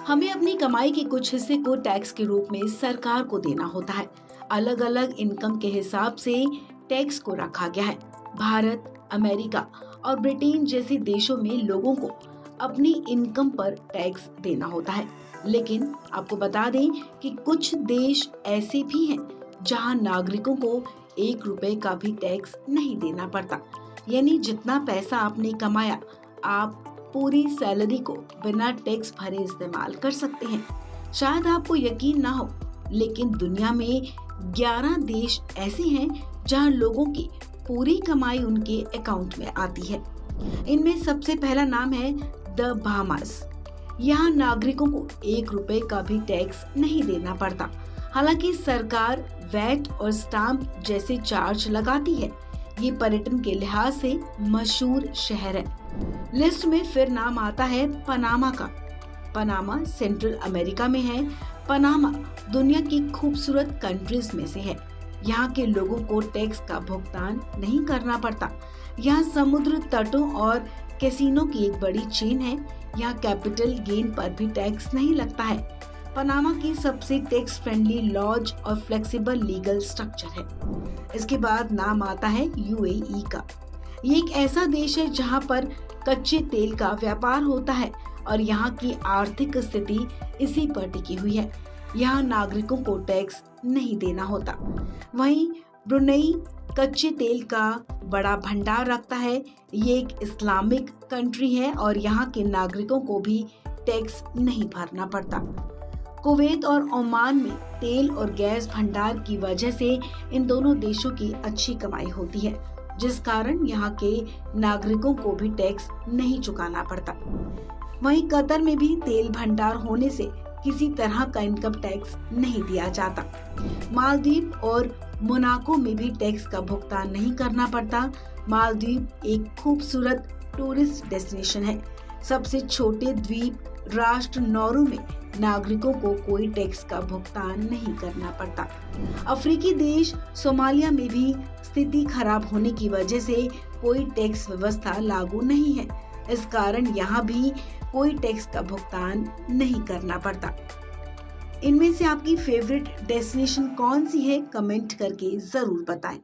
हमें अपनी कमाई के कुछ हिस्से को टैक्स के रूप में सरकार को देना होता है। अलग अलग इनकम के हिसाब से टैक्स को रखा गया है। भारत, अमेरिका और ब्रिटेन जैसे देशों में लोगों को अपनी इनकम पर टैक्स देना होता है। लेकिन आपको बता दें कि कुछ देश ऐसे भी हैं जहां नागरिकों को 1 रुपए का भी टैक्स नहीं देना पड़ता। यानी जितना पैसा आपने कमाया, आप पूरी सैलरी को बिना टैक्स भरे इस्तेमाल कर सकते हैं। शायद आपको यकीन ना हो, लेकिन दुनिया में 11 देश ऐसे हैं जहां लोगों की पूरी कमाई उनके अकाउंट में आती है। इनमें सबसे पहला नाम है द बहामास। यहाँ नागरिकों को 1 रुपए का भी टैक्स नहीं देना पड़ता। हालांकि सरकार वैट और स्टाम्प जैसे चार्ज लगाती है। ये पर्यटन के लिहाज से मशहूर शहर है। लिस्ट में फिर नाम आता है पनामा का। पनामा सेंट्रल अमेरिका में है। पनामा दुनिया की खूबसूरत कंट्रीज में से है। यहाँ के लोगों को टैक्स का भुगतान नहीं करना पड़ता। यहाँ समुद्र तटों और कैसीनो की एक बड़ी चेन है। यहाँ कैपिटल गेन पर भी टैक्स नहीं लगता है। पनामा की सबसे टैक्स फ्रेंडली लॉज और फ्लेक्सिबल लीगल स्ट्रक्चर है। इसके बाद नाम आता है यूएई का। ये एक ऐसा देश है जहाँ पर कच्चे तेल का व्यापार होता है और यहाँ की आर्थिक स्थिति इसी पर टिकी हुई है। यहाँ नागरिकों को टैक्स नहीं देना होता। वहीं ब्रुनेई कच्चे तेल का बड़ा भंडार रखता है। ये एक इस्लामिक कंट्री है और यहाँ के नागरिकों को भी टैक्स नहीं भरना पड़ता। कुवैत और ओमान में तेल और गैस भंडार की वजह से इन दोनों देशों की अच्छी कमाई होती है, जिस कारण यहाँ के नागरिकों को भी टैक्स नहीं चुकाना पड़ता। वहीं कतर में भी तेल भंडार होने से किसी तरह का इनकम टैक्स नहीं दिया जाता। मालदीव और मोनाको में भी टैक्स का भुगतान नहीं करना पड़ता। मालदीव एक खूबसूरत टूरिस्ट डेस्टिनेशन है। सबसे छोटे द्वीप राष्ट्र नौरू में नागरिकों को कोई टैक्स का भुगतान नहीं करना पड़ता। अफ्रीकी देश सोमालिया में भी स्थिति खराब होने की वजह से कोई टैक्स व्यवस्था लागू नहीं है। इस कारण यहाँ भी कोई टैक्स का भुगतान नहीं करना पड़ता। इनमें से आपकी फेवरेट डेस्टिनेशन कौन सी है? कमेंट करके जरूर बताएं।